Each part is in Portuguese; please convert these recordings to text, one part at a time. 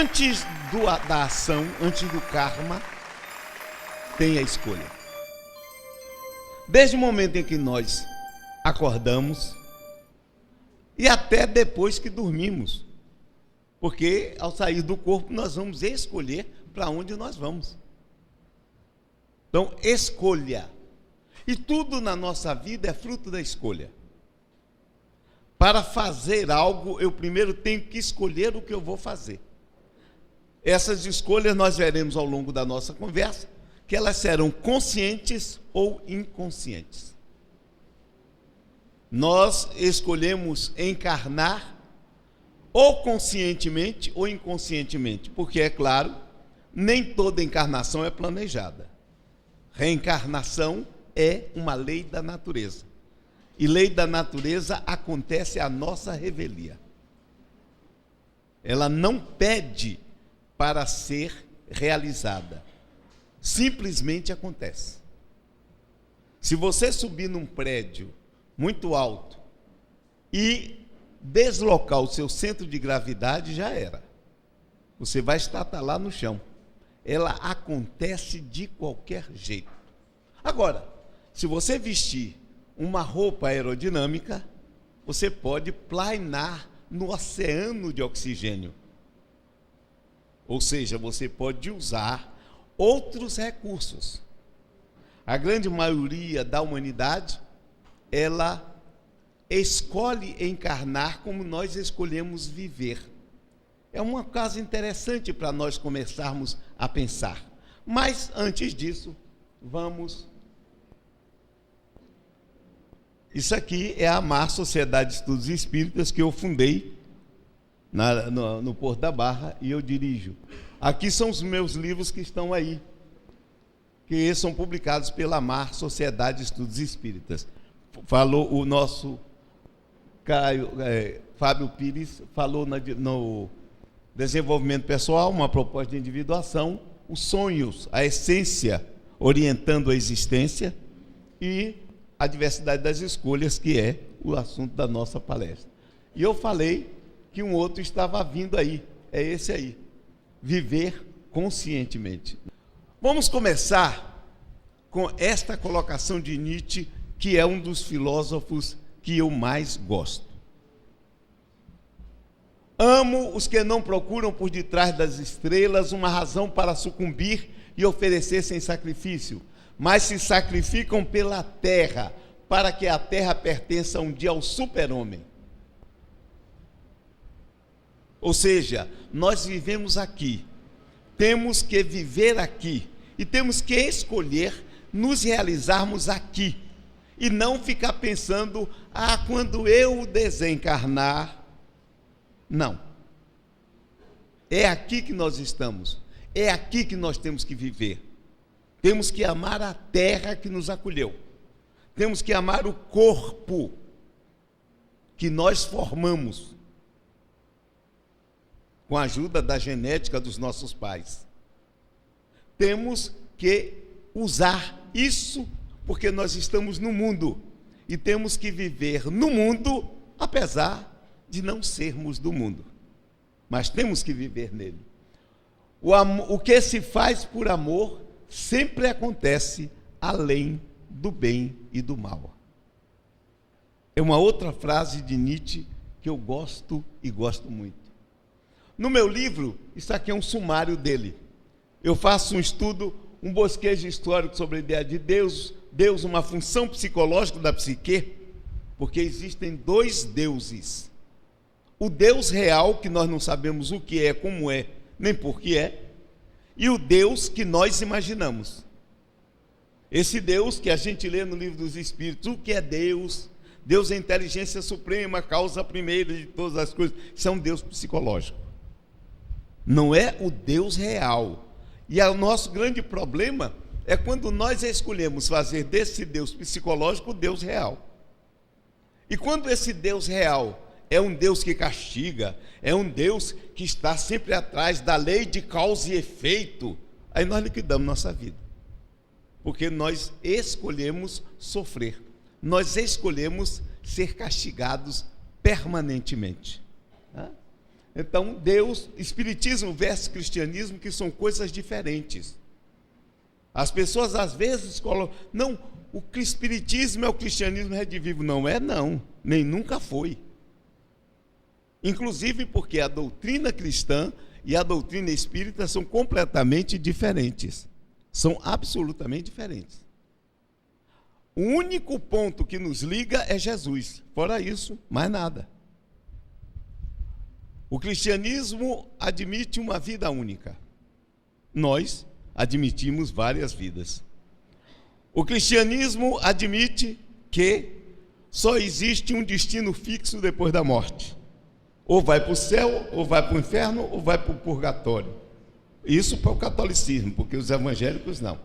antes da ação, antes do karma, tem a escolha. Desde o momento em que nós acordamos e até depois que dormimos. Porque ao sair do corpo nós vamos escolher para onde nós vamos. Então, escolha. E tudo na nossa vida é fruto da escolha. Para fazer algo, eu primeiro tenho que escolher o que eu vou fazer. Essas escolhas nós veremos ao longo da nossa conversa, que elas serão conscientes ou inconscientes. Nós escolhemos encarnar ou conscientemente ou inconscientemente, porque, é claro, nem toda encarnação é planejada. Reencarnação é uma lei da natureza. E lei da natureza acontece à nossa revelia. Ela não pede para ser realizada. Simplesmente acontece. Se você subir num prédio muito alto e deslocar o seu centro de gravidade, já era. Você vai estar lá no chão. Ela acontece de qualquer jeito. Agora, se você vestir uma roupa aerodinâmica, você pode planar no oceano de oxigênio. Ou seja, você pode usar outros recursos. A grande maioria da humanidade, ela escolhe encarnar como nós escolhemos viver. É uma coisa interessante para nós começarmos a pensar. Mas, antes disso, vamos... Isso aqui é a AMAR, Sociedade de Estudos Espíritas, que eu fundei no Porto da Barra e eu dirijo. Aqui são os meus livros que estão aí, que são publicados pela AMAR, Sociedade de Estudos Espíritas. Falou o nosso Fábio Pires, falou no desenvolvimento pessoal, uma proposta de individuação, os sonhos, a essência, orientando a existência, e a diversidade das escolhas, que é o assunto da nossa palestra. E eu falei que um outro estava vindo aí, é esse aí, viver conscientemente. Vamos começar com esta colocação de Nietzsche, que é um dos filósofos que eu mais gosto. Amo os que não procuram por detrás das estrelas uma razão para sucumbir e oferecer sem sacrifício, mas se sacrificam pela terra, para que a terra pertença um dia ao super-homem. Ou seja, nós vivemos aqui, temos que viver aqui, e temos que escolher nos realizarmos aqui, e não ficar pensando, quando eu desencarnar. Não. É aqui que nós estamos, é aqui que nós temos que viver. Temos que amar a terra que nos acolheu. Temos que amar o corpo que nós formamos com a ajuda da genética dos nossos pais. Temos que usar isso porque nós estamos no mundo e temos que viver no mundo, apesar de não sermos do mundo. Mas temos que viver nele. O que se faz por amor sempre acontece além do bem e do mal. É uma outra frase de Nietzsche que eu gosto e gosto muito. No meu livro, isso aqui é um sumário dele. Eu faço um estudo, um bosquejo histórico sobre a ideia de Deus, uma função psicológica da psique, porque existem dois deuses. O Deus real, que nós não sabemos o que é, como é, nem por que é, e o Deus que nós imaginamos. Esse Deus que a gente lê no Livro dos Espíritos, o que é Deus? Deus é a inteligência suprema, a causa primeira de todas as coisas. Isso é um Deus psicológico. Não é o Deus real. E o nosso grande problema é quando nós escolhemos fazer desse Deus psicológico o Deus real. E quando esse Deus real é um Deus que castiga, é um Deus que está sempre atrás da lei de causa e efeito, aí nós liquidamos nossa vida. Porque nós escolhemos sofrer, nós escolhemos ser castigados permanentemente. Então, Deus, espiritismo versus cristianismo, que são coisas diferentes. As pessoas às vezes colocam, não, o espiritismo é o cristianismo redivivo. Não é, não, nem nunca foi. Inclusive porque a doutrina cristã e a doutrina espírita são completamente diferentes. São absolutamente diferentes. O único ponto que nos liga é Jesus. Fora isso, mais nada. O cristianismo admite uma vida única. Nós admitimos várias vidas. O cristianismo admite que só existe um destino fixo depois da morte. Ou vai para o céu, ou vai para o inferno, ou vai para o purgatório. Isso para o catolicismo, porque os evangélicos não.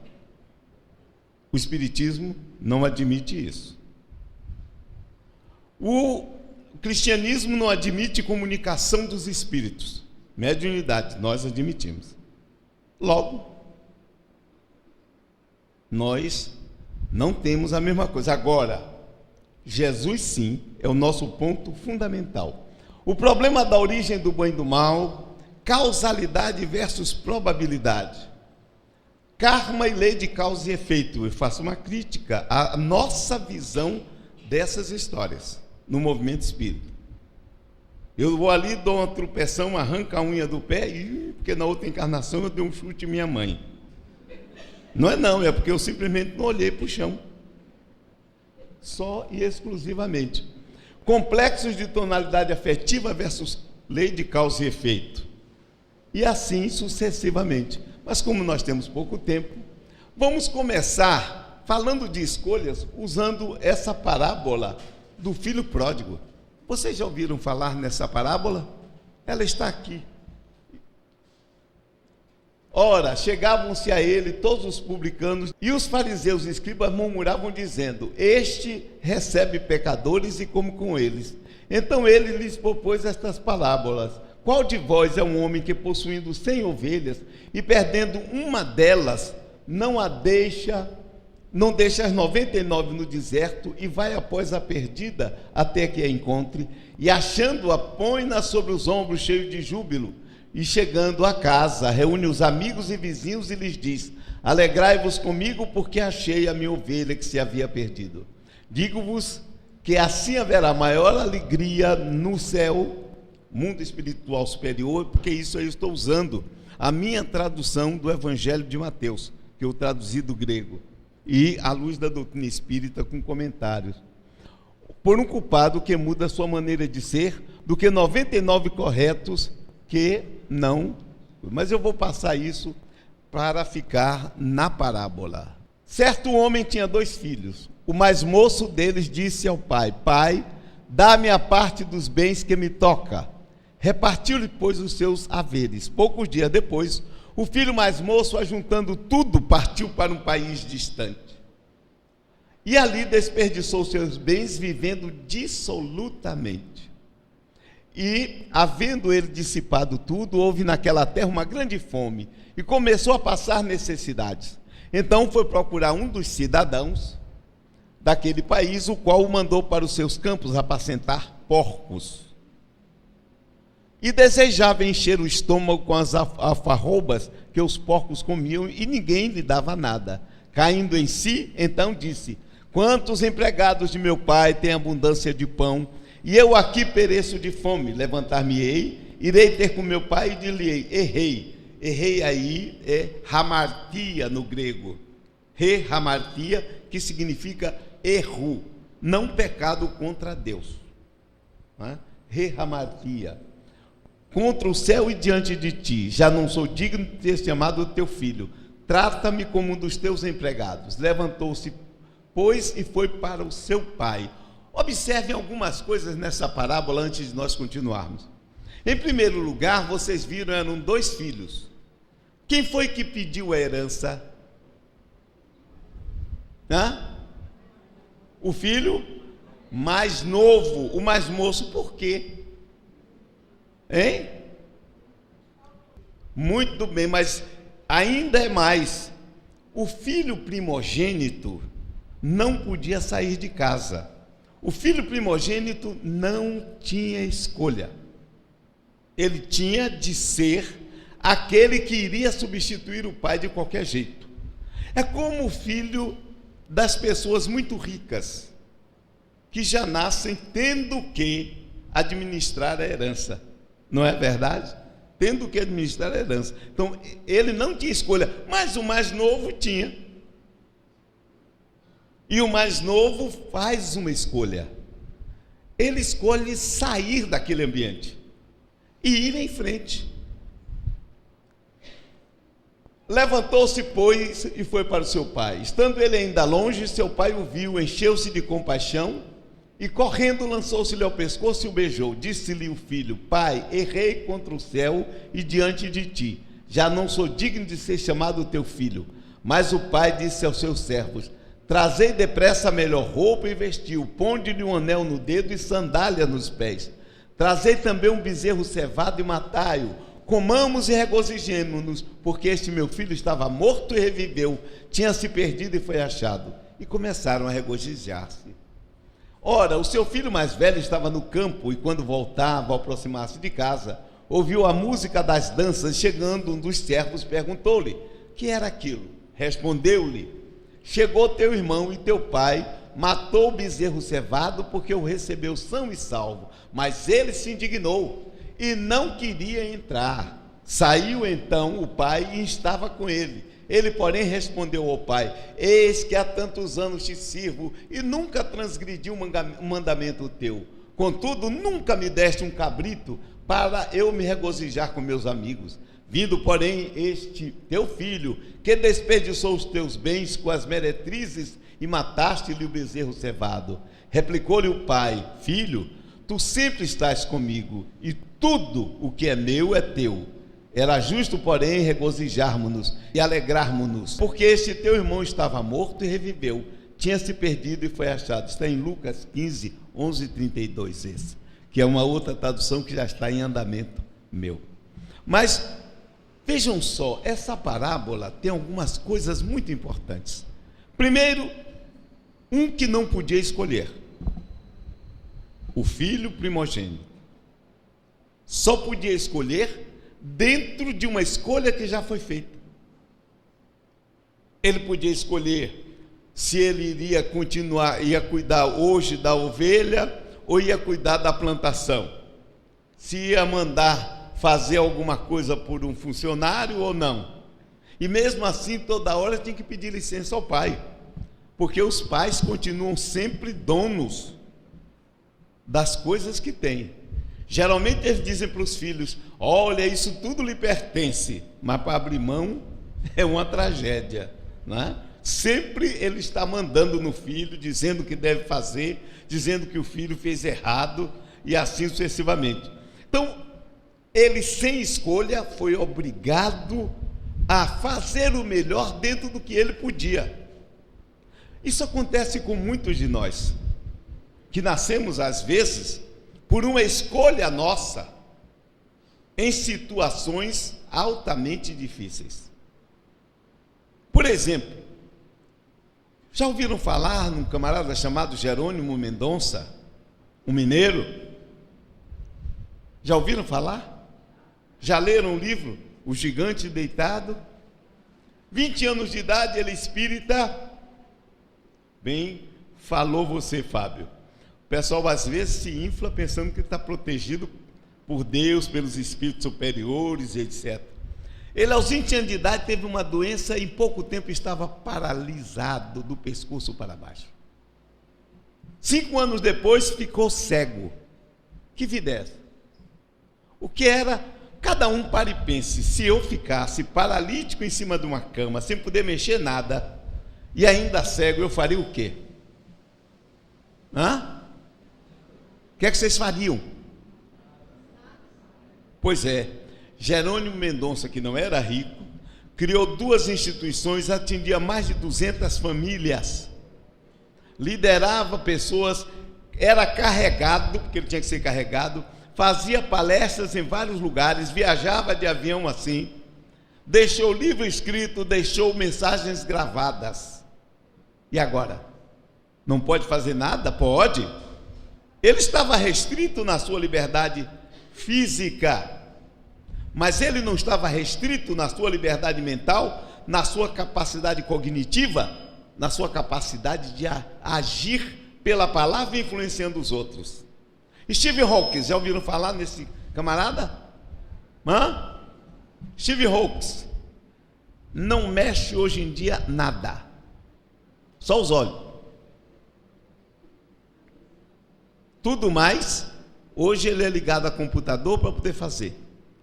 O espiritismo não admite isso. O cristianismo não admite comunicação dos espíritos. Mediunidade, nós admitimos. Logo, nós não temos a mesma coisa. Agora, Jesus sim é o nosso ponto fundamental. O problema da origem do bem e do mal, causalidade versus probabilidade. Karma e lei de causa e efeito. Eu faço uma crítica à nossa visão dessas histórias no movimento espírita. Eu vou ali, dou uma tropeção, arranco a unha do pé, porque na outra encarnação eu dei um chute em minha mãe. Não é não, é porque eu simplesmente não olhei para o chão. Só e exclusivamente. Complexos de tonalidade afetiva versus lei de causa e efeito. E assim sucessivamente. Mas como nós temos pouco tempo, vamos começar falando de escolhas usando essa parábola do filho pródigo. Vocês já ouviram falar nessa parábola? Ela está aqui. Ora, chegavam-se a ele todos os publicanos e os fariseus e escribas murmuravam dizendo: este recebe pecadores e come com eles. Então ele lhes propôs estas parábolas: qual de vós é um homem que, possuindo 100 ovelhas e perdendo uma delas, não deixa as 99 no deserto e vai após a perdida até que a encontre, e achando-a, põe-na sobre os ombros cheio de júbilo, e chegando a casa, reúne os amigos e vizinhos e lhes diz: alegrai-vos comigo, porque achei a minha ovelha que se havia perdido. Digo-vos que assim haverá maior alegria no céu, mundo espiritual superior, porque isso aí eu estou usando a minha tradução do Evangelho de Mateus, que eu traduzi do grego, e à luz da doutrina espírita com comentários. Por um culpado que muda a sua maneira de ser, do que 99 corretos que não. Mas eu vou passar isso para ficar na parábola. Certo homem tinha 2 filhos. O mais moço deles disse ao pai: pai, dá-me a parte dos bens que me toca. Repartiu-lhe, pois, os seus haveres. Poucos dias depois, o filho mais moço, ajuntando tudo, partiu para um país distante. E ali desperdiçou seus bens, vivendo dissolutamente. E, havendo ele dissipado tudo, houve naquela terra uma grande fome, e começou a passar necessidades. Então foi procurar um dos cidadãos daquele país, o qual o mandou para os seus campos apacentar porcos. E desejava encher o estômago com as alfarrobas que os porcos comiam, e ninguém lhe dava nada. Caindo em si, então disse: quantos empregados de meu pai têm abundância de pão, e eu aqui pereço de fome. Levantar-me-ei, irei ter com meu pai e dir-lhe-ei: errei. Errei aí é hamartia no grego. Hamartia, que significa erro, não pecado contra Deus. Hamartia. Contra o céu e diante de ti, já não sou digno de ter chamado teu filho. Trata-me como um dos teus empregados. Levantou-se, pois, e foi para o seu pai. Observem algumas coisas nessa parábola antes de nós continuarmos. Em primeiro lugar, vocês viram, eram 2 filhos. Quem foi que pediu a herança? O filho mais novo, o mais moço. Por quê? Hein? Muito bem, mas ainda é mais. O filho primogênito não podia sair de casa. O filho primogênito não tinha escolha. ele tinha de ser aquele que iria substituir o pai de qualquer jeito. É como o filho das pessoas muito ricas, que já nascem tendo que administrar a herança. Não é verdade? Tendo que administrar a herança. Então, ele não tinha escolha, mas o mais novo tinha. E o mais novo faz uma escolha. Ele escolhe sair daquele ambiente e ir em frente. Levantou-se, pois, e foi para o seu pai. Estando ele ainda longe, seu pai o viu, encheu-se de compaixão e, correndo, lançou-se-lhe ao pescoço e o beijou. Disse-lhe o filho: Pai, errei contra o céu e diante de ti. Já não sou digno de ser chamado teu filho. Mas o pai disse aos seus servos: Trazei depressa a melhor roupa e vestiu, ponde-lhe um anel no dedo e sandália nos pés. Trazei também um bezerro cevado e matai-o. Comamos e regozijemo-nos, porque este meu filho estava morto e reviveu, tinha se perdido e foi achado. E começaram a regozijar-se. Ora, o seu filho mais velho estava no campo, e quando voltava, ao aproximar-se de casa, ouviu a música das danças. Chegando, um dos servos perguntou-lhe: que era aquilo? Respondeu-lhe: chegou teu irmão e teu pai matou o bezerro cevado, porque o recebeu são e salvo. Mas ele se indignou e não queria entrar. Saiu então o pai e estava com ele. Ele, porém, respondeu ao pai: eis que há tantos anos te sirvo e nunca transgredi um mandamento teu. Contudo, nunca me deste um cabrito para eu me regozijar com meus amigos. Vindo, porém, este teu filho, que desperdiçou os teus bens com as meretrizes e mataste-lhe o bezerro cevado. Replicou-lhe o pai: filho, tu sempre estás comigo, e tudo o que é meu é teu. Era justo, porém, regozijarmos-nos e alegrarmos-nos, porque este teu irmão estava morto e reviveu, tinha se perdido e foi achado. Está em Lucas 15, 11 e 32, esse, que é uma outra tradução que já está em andamento meu. Mas vejam só, essa parábola tem algumas coisas muito importantes. Primeiro, um que não podia escolher, o filho primogênito, só podia escolher dentro de uma escolha que já foi feita. Ele podia escolher se ele iria continuar, ia cuidar hoje da ovelha ou ia cuidar da plantação, se ia mandar fazer alguma coisa por um funcionário ou não. E mesmo assim, toda hora tinha que pedir licença ao pai, porque os pais continuam sempre donos das coisas que têm. Geralmente eles dizem para os filhos: olha, isso tudo lhe pertence, mas para abrir mão é uma tragédia, né? Sempre ele está mandando no filho, dizendo o que deve fazer, dizendo que o filho fez errado, e assim sucessivamente. Então, ele, sem escolha, foi obrigado a fazer o melhor dentro do que ele podia. Isso acontece com muitos de nós, que nascemos às vezes por uma escolha nossa em situações altamente difíceis. Por exemplo, já ouviram falar num camarada chamado Jerônimo Mendonça, um mineiro? Já ouviram falar? Já leram o livro O Gigante Deitado? 20 anos de idade, ele é espírita. Bem, falou você, Fábio. O pessoal às vezes se infla pensando que está protegido por Deus, pelos espíritos superiores, etc. Ele, aos 20 anos de idade, teve uma doença e em pouco tempo estava paralisado do pescoço para baixo. 5 anos depois ficou cego. Que vida é essa? O que era? Cada um pare e pense: se eu ficasse paralítico em cima de uma cama, sem poder mexer nada, e ainda cego, eu faria o quê? O que é que vocês fariam? Pois é, Jerônimo Mendonça, que não era rico, criou 2 instituições, atendia mais de 200 famílias, liderava pessoas, era carregado, porque ele tinha que ser carregado, fazia palestras em vários lugares, viajava de avião assim, deixou livro escrito, deixou mensagens gravadas. E agora? Não pode fazer nada? Pode. Ele estava restrito na sua liberdade física, mas ele não estava restrito na sua liberdade mental, na sua capacidade cognitiva, na sua capacidade de agir pela palavra influenciando os outros. Steve Hawkins, já ouviram falar nesse camarada? Steve Hawkins não mexe hoje em dia nada, só os olhos. Tudo mais, hoje ele é ligado a computador para poder fazer,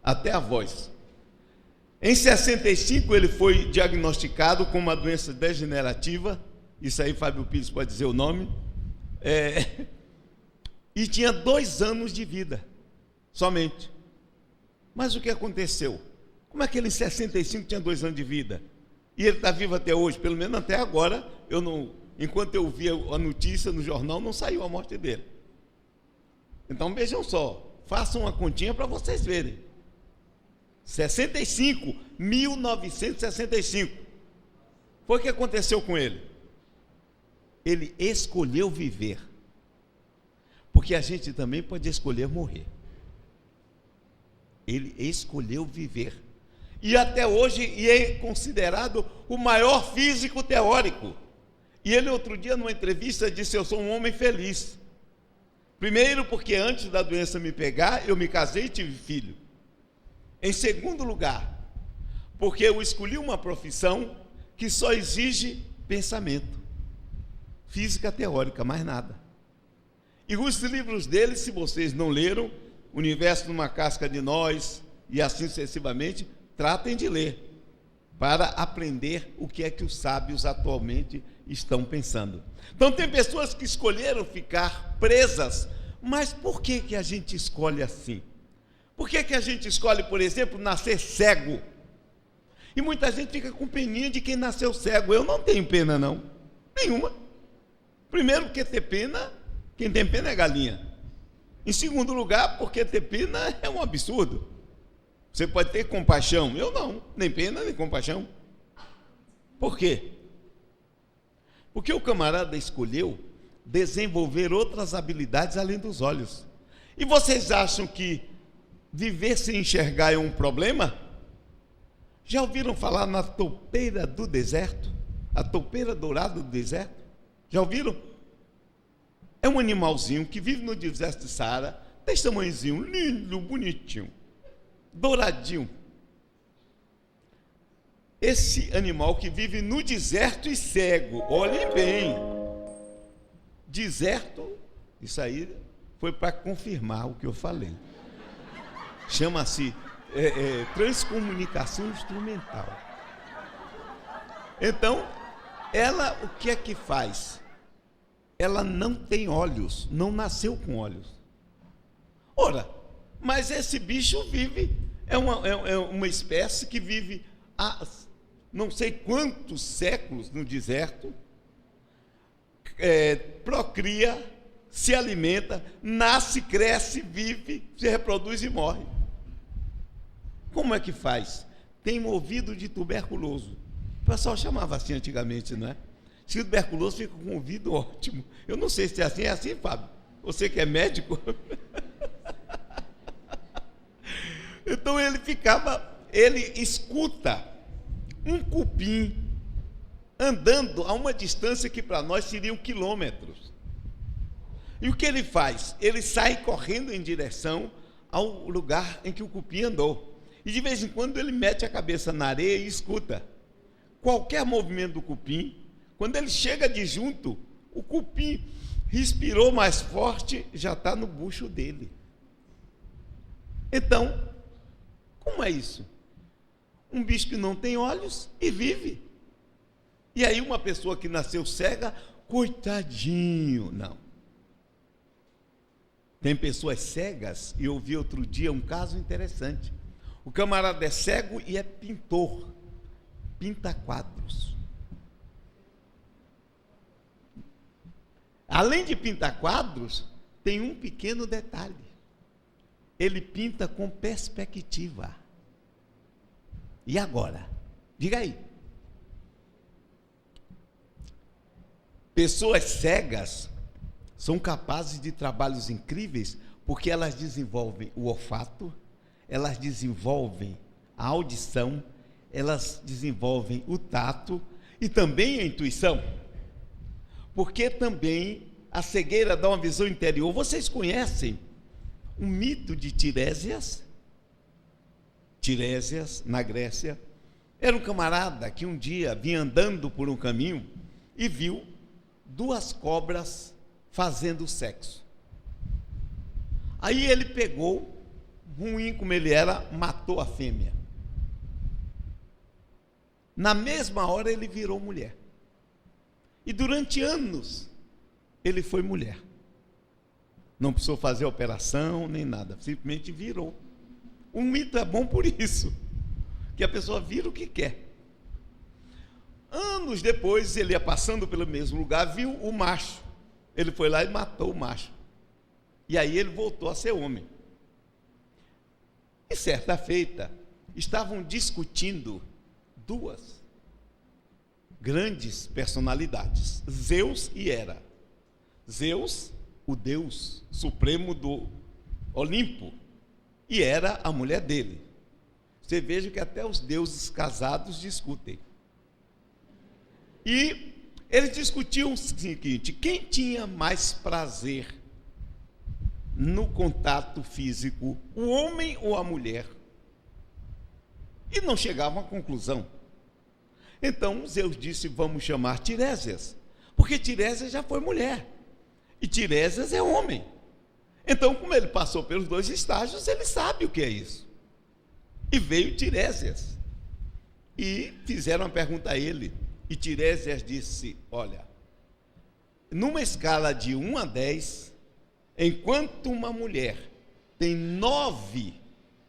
até a voz. Em 65 ele foi diagnosticado com uma doença degenerativa, isso aí Fábio Pires pode dizer o nome, e tinha 2 anos de vida, somente. Mas o que aconteceu? Como é que ele em 65 tinha 2 anos de vida? E ele está vivo até hoje, pelo menos até agora, enquanto eu via a notícia no jornal, não saiu a morte dele. Então vejam só, façam uma continha para vocês verem. 1965. Foi o que aconteceu com ele. Ele escolheu viver. Porque a gente também pode escolher morrer. Ele escolheu viver. E até hoje é considerado o maior físico teórico. E ele outro dia numa entrevista disse: eu sou um homem feliz. Primeiro porque antes da doença me pegar, eu me casei e tive filho. Em segundo lugar, porque eu escolhi uma profissão que só exige pensamento. Física teórica, mais nada. E os livros dele, se vocês não leram, Universo numa Casca de Nós e assim sucessivamente, tratem de ler, para aprender o que é que os sábios atualmente estão pensando. Então tem pessoas que escolheram ficar presas, mas por que que a gente escolhe assim? Por que que a gente escolhe, por exemplo, nascer cego? E muita gente fica com peninha de quem nasceu cego. Eu não tenho pena não, nenhuma. Primeiro porque ter pena, quem tem pena é galinha. Em segundo lugar, porque ter pena é um absurdo. Você pode ter compaixão, eu não, nem pena nem compaixão. Por quê? Porque o camarada escolheu desenvolver outras habilidades além dos olhos. E vocês acham que viver sem enxergar é um problema? Já ouviram falar na toupeira do deserto? A toupeira dourada do deserto? Já ouviram? É um animalzinho que vive no deserto de Saara, desse tamanhozinho, lindo, bonitinho, douradinho. Esse animal que vive no deserto e cego, olhem bem, deserto, isso aí foi para confirmar o que eu falei. Chama-se transcomunicação instrumental. Então, ela o que é que faz? Ela não tem olhos, não nasceu com olhos. Ora, mas esse bicho vive, é uma espécie que vive há não sei quantos séculos no deserto, procria, se alimenta, nasce, cresce, vive, se reproduz e morre. Como é que faz? Tem um ouvido de tuberculoso. O pessoal chamava assim antigamente, não é? Se o tuberculoso fica com um ouvido ótimo. Eu não sei se é assim, Fábio? Você que é médico? Então ele escuta um cupim andando a uma distância que para nós seriam quilômetros. E o que ele faz? Ele sai correndo em direção ao lugar em que o cupim andou. E de vez em quando ele mete a cabeça na areia e escuta. Qualquer movimento do cupim, quando ele chega de junto, o cupim respirou mais forte, já está no bucho dele. Então, como é isso? Um bicho que não tem olhos e vive. E aí uma pessoa que nasceu cega, coitadinho, não. Tem pessoas cegas, e eu vi outro dia um caso interessante. O camarada é cego e é pintor, pinta quadros. Além de pintar quadros, tem um pequeno detalhe. Ele pinta com perspectiva. E agora? Diga aí. Pessoas cegas são capazes de trabalhos incríveis porque elas desenvolvem o olfato, elas desenvolvem a audição, elas desenvolvem o tato e também a intuição. Porque também a cegueira dá uma visão interior. Vocês conhecem o mito de Tiresias? Tiresias, na Grécia, era um camarada que um dia vinha andando por um caminho e viu duas cobras fazendo sexo. Aí ele pegou, ruim como ele era, matou a fêmea. Na mesma hora ele virou mulher. E durante anos ele foi mulher. Não precisou fazer operação nem nada, simplesmente virou. Um mito é bom por isso, que a pessoa vira o que quer. Anos depois, ele ia passando pelo mesmo lugar, viu o macho. Ele foi lá e matou o macho. E aí ele voltou a ser homem. E certa feita, estavam discutindo duas grandes personalidades, Zeus e Hera. Zeus, o Deus supremo do Olimpo, e Hera, a mulher dele. Você veja que até os deuses casados discutem. E eles discutiam o seguinte: quem tinha mais prazer no contato físico, o homem ou a mulher? E não chegavam à conclusão. Então Zeus disse: vamos chamar Tiresias, porque Tiresias já foi mulher e Tiresias é homem. Então, como ele passou pelos dois estágios, ele sabe o que é isso. E veio Tiresias e fizeram uma pergunta a ele, e Tiresias disse: olha, numa escala de 1 a 10, enquanto uma mulher tem 9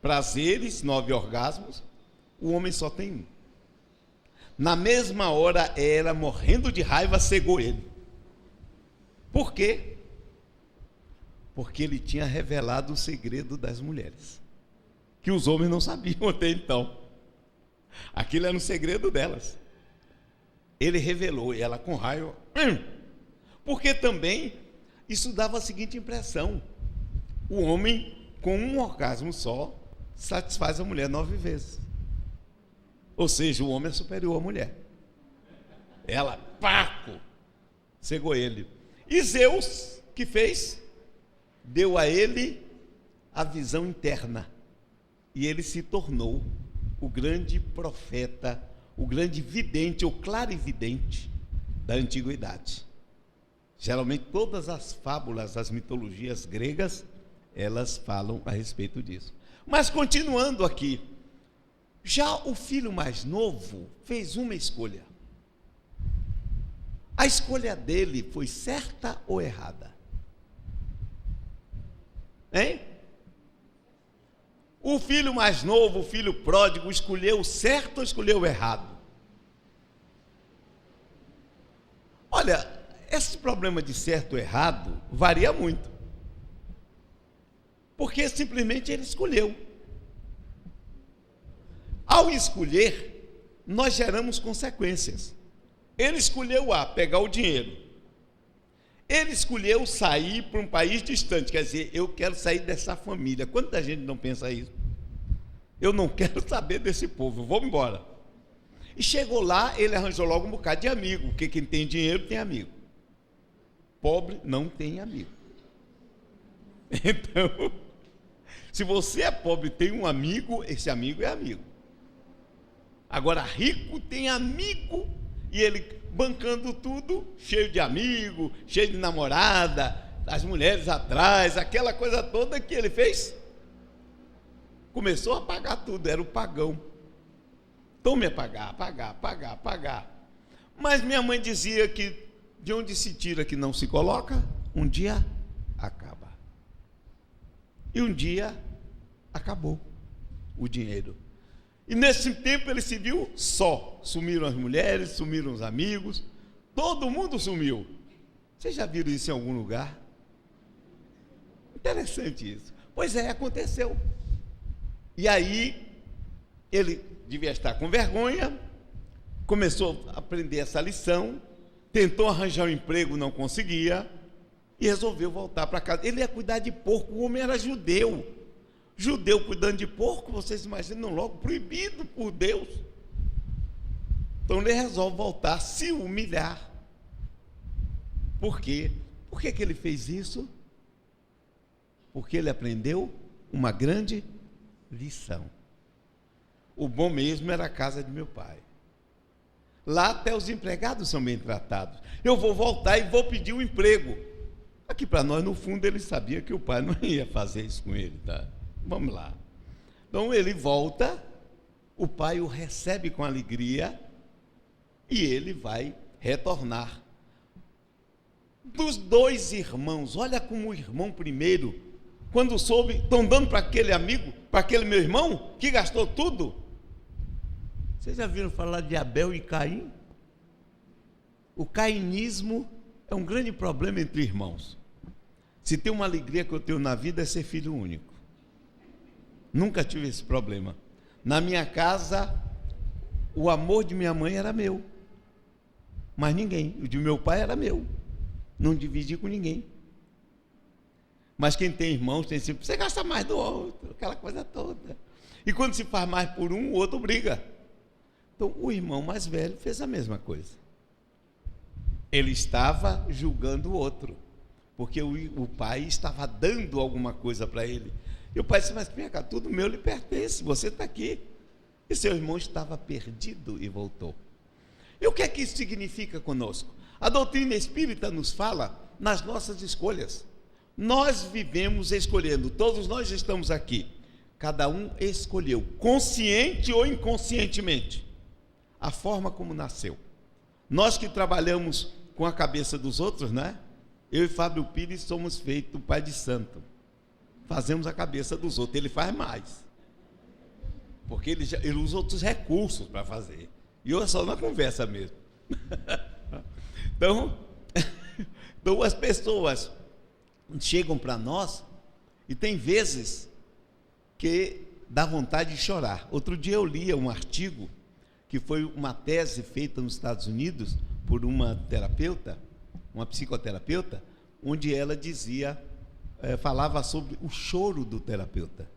prazeres, 9 orgasmos, o homem só tem 1. Na mesma hora, Hera, morrendo de raiva, cegou ele. Por quê? Porque ele tinha revelado o segredo das mulheres, que os homens não sabiam até então. Aquilo era um segredo delas. Ele revelou, e ela com raiva. Porque também isso dava a seguinte impressão: o homem, com um orgasmo só, satisfaz a mulher 9 vezes. Ou seja, o homem é superior à mulher. Ela, paco, cegou ele. E Zeus, que fez? Deu a ele a visão interna. E ele se tornou o grande profeta, o grande vidente ou clarividente da antiguidade. Geralmente todas as fábulas, as mitologias gregas, elas falam a respeito disso. Mas continuando aqui, já o filho mais novo fez uma escolha. A escolha dele foi certa ou errada? Hein? O filho mais novo, o filho pródigo, escolheu certo ou escolheu errado? Olha, esse problema de certo ou errado varia muito. Porque simplesmente ele escolheu. Ao escolher, nós geramos consequências. Ele escolheu pegar o dinheiro. Ele escolheu sair para um país distante, quer dizer, eu quero sair dessa família. Quanta gente não pensa isso? Eu não quero saber desse povo, eu vou embora. E chegou lá, ele arranjou logo um bocado de amigo, porque quem tem dinheiro tem amigo. Pobre não tem amigo. Então, se você é pobre e tem um amigo, esse amigo é amigo. Agora, rico tem amigo, e ele bancando tudo, cheio de amigo, cheio de namorada, as mulheres atrás, aquela coisa toda que ele fez. Começou a pagar tudo, era o pagão. Tome a pagar. Mas minha mãe dizia que de onde se tira que não se coloca, um dia acaba. E um dia acabou o dinheiro. E nesse tempo ele se viu só. Sumiram as mulheres, sumiram os amigos, todo mundo sumiu. Vocês já viram isso em algum lugar? Interessante isso. Pois é, aconteceu. E aí, ele devia estar com vergonha, começou a aprender essa lição, tentou arranjar um emprego, não conseguia, e resolveu voltar para casa. Ele ia cuidar de porco, o homem era judeu. Judeu cuidando de porco, vocês imaginam logo, proibido por Deus. Então ele resolve voltar, se humilhar. Por quê? Por que ele fez isso? Porque ele aprendeu uma grande lição. O bom mesmo era a casa de meu pai. Lá até os empregados são bem tratados. Eu vou voltar e vou pedir um emprego. Aqui para nós, no fundo, ele sabia que o pai não ia fazer isso com ele, tá? Vamos lá. Então ele volta, o pai o recebe com alegria e ele vai retornar. Dos dois irmãos, olha como o irmão primeiro, quando soube, estão dando para aquele amigo, para aquele meu irmão, que gastou tudo. Vocês já viram falar de Abel e Caim? O cainismo é um grande problema entre irmãos. Se tem uma alegria que eu tenho na vida é ser filho único. Nunca tive esse problema. Na minha casa, o amor de minha mãe era meu, mas ninguém. O de meu pai era meu. Não dividi com ninguém. Mas quem tem irmãos tem sempre, você gasta mais do outro, aquela coisa toda. E quando se faz mais por um, o outro briga. Então, o irmão mais velho fez a mesma coisa. Ele estava julgando o outro, porque o pai estava dando alguma coisa para ele. E o pai disse, mas minha cara, tudo meu lhe pertence, você está aqui. E seu irmão estava perdido e voltou. E o que é que isso significa conosco? A doutrina espírita nos fala nas nossas escolhas. Nós vivemos escolhendo, todos nós estamos aqui. Cada um escolheu, consciente ou inconscientemente, a forma como nasceu. Nós que trabalhamos com a cabeça dos outros, né? Eu e Fábio Pires somos feitos pai de santo. Fazemos a cabeça dos outros, ele faz mais. Porque ele usa outros recursos para fazer. E eu só na conversa mesmo. Então as pessoas chegam para nós e tem vezes que dá vontade de chorar. Outro dia eu lia um artigo que foi uma tese feita nos Estados Unidos por uma terapeuta, uma psicoterapeuta, onde ela dizia, falava sobre o choro do terapeuta.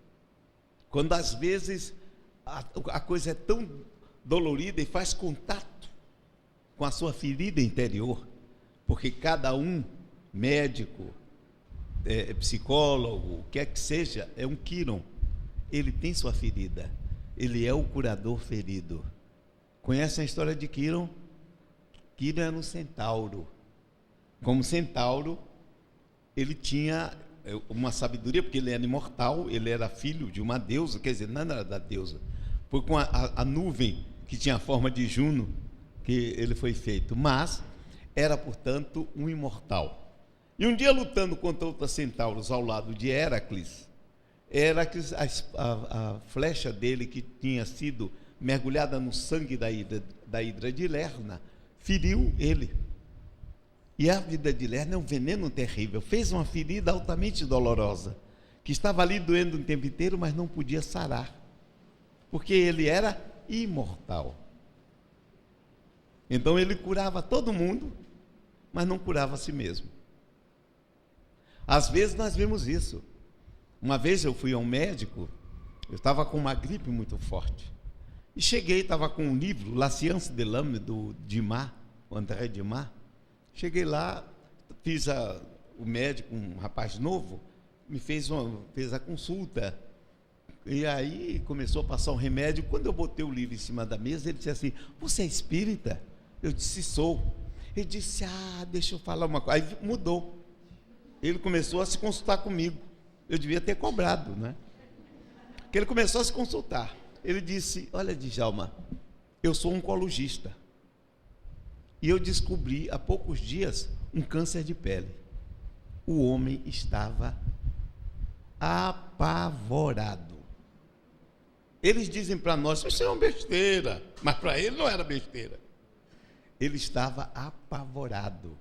Quando às vezes a coisa é tão dolorida e faz contato com a sua ferida interior, porque cada um, médico, psicólogo, o que é que seja, é um Quiron. Ele tem sua ferida, ele é o curador ferido. Conhecem a história de Quiron? Quiron era um centauro. Como centauro, ele tinha uma sabedoria, porque ele era imortal, ele era filho de uma deusa, quer dizer, não era da deusa, foi com a nuvem que tinha a forma de Juno que ele foi feito, mas era, portanto, um imortal. E um dia, lutando contra outros centauros ao lado de Héracles, a flecha dele, que tinha sido mergulhada no sangue da hidra de Lerna, feriu ele. E a hidra de Lerna é um veneno terrível, fez uma ferida altamente dolorosa, que estava ali doendo o tempo inteiro, mas não podia sarar, porque ele era imortal. Então ele curava todo mundo, mas não curava a si mesmo. Às vezes nós vemos isso. Uma vez eu fui a um médico, eu estava com uma gripe muito forte, e cheguei, estava com um livro, La Science de l'Homme, do Dumas, André Dumas. Cheguei lá, o médico, um rapaz novo, me fez a consulta, e aí começou a passar um remédio. Quando eu botei o livro em cima da mesa, ele disse assim, você é espírita? Eu disse, sou. Ele disse, deixa eu falar uma coisa. Aí mudou. Ele começou a se consultar comigo. Eu devia ter cobrado, né? Porque ele começou a se consultar. Ele disse, olha, Djalma, eu sou oncologista. E eu descobri há poucos dias um câncer de pele. O homem estava apavorado. Eles dizem para nós, isso é uma besteira, mas para ele não era besteira. Ele estava apavorado.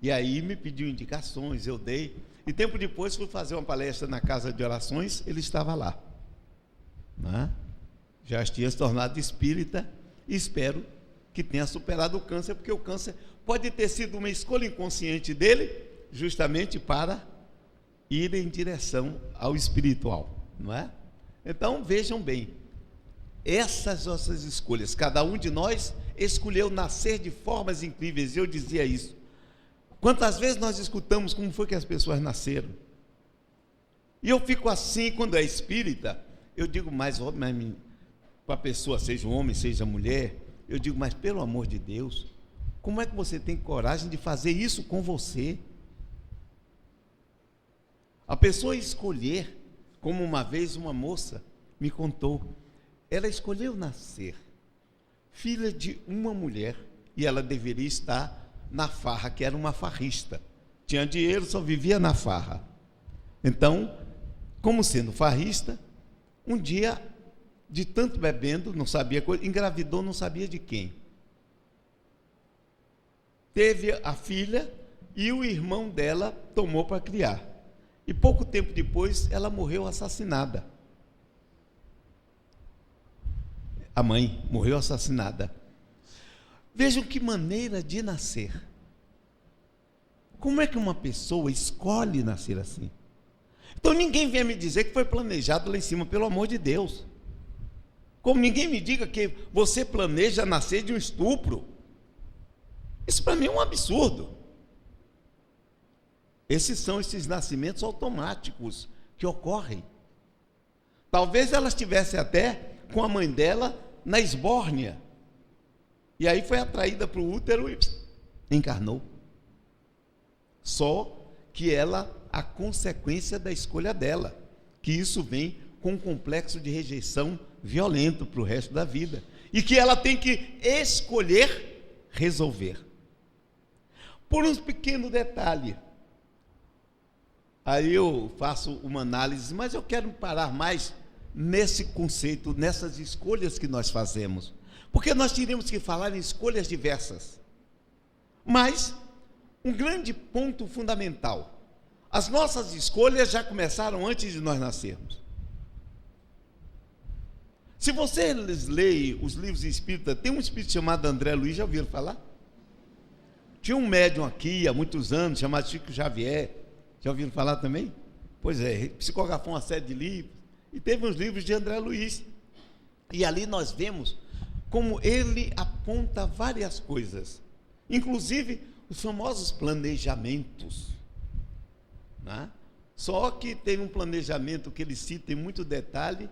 E aí me pediu indicações, eu dei. E tempo depois fui fazer uma palestra na casa de orações, ele estava lá. Né? Já tinha se tornado espírita e espero que tenha superado o câncer, porque o câncer pode ter sido uma escolha inconsciente dele, justamente para ir em direção ao espiritual. não é? Então, vejam bem, essas nossas escolhas, cada um de nós escolheu nascer de formas incríveis. Eu dizia isso. Quantas vezes nós escutamos como foi que as pessoas nasceram? E eu fico assim, quando é espírita, eu digo, mas para a pessoa, seja homem, seja mulher, eu digo, mas pelo amor de Deus, como é que você tem coragem de fazer isso com você? A pessoa escolher, como uma vez uma moça me contou, ela escolheu nascer filha de uma mulher, e ela deveria estar na farra, que era uma farrista. Tinha dinheiro, só vivia na farra. Então, como sendo farrista, um dia, de tanto bebendo, não sabia coisa, engravidou, não sabia de quem. Teve a filha e o irmão dela tomou para criar. E pouco tempo depois, ela morreu assassinada. A mãe morreu assassinada. Vejam que maneira de nascer. Como é que uma pessoa escolhe nascer assim? Então ninguém venha me dizer que foi planejado lá em cima, pelo amor de Deus. Como ninguém me diga que você planeja nascer de um estupro. Isso para mim é um absurdo. Esses são esses nascimentos automáticos que ocorrem. Talvez ela estivesse até com a mãe dela na esbórnia. E aí foi atraída para o útero e encarnou. Só que ela, a consequência da escolha dela, que isso vem com um complexo de rejeição violento para o resto da vida. E que ela tem que escolher resolver. Por um pequeno detalhe. Aí eu faço uma análise, mas eu quero parar mais nesse conceito, nessas escolhas que nós fazemos, porque nós teríamos que falar em escolhas diversas, mas um grande ponto fundamental, as nossas escolhas já começaram antes de nós nascermos. Se vocês leem os livros espíritas, tem um espírito chamado André Luiz, já ouviram falar? Tinha um médium aqui há muitos anos, chamado Chico Xavier, já ouviram falar também? Pois é, psicografou uma série de livros, e teve uns livros de André Luiz, e ali nós vemos como ele aponta várias coisas, inclusive os famosos planejamentos, né? Só que tem um planejamento que ele cita em muito detalhe,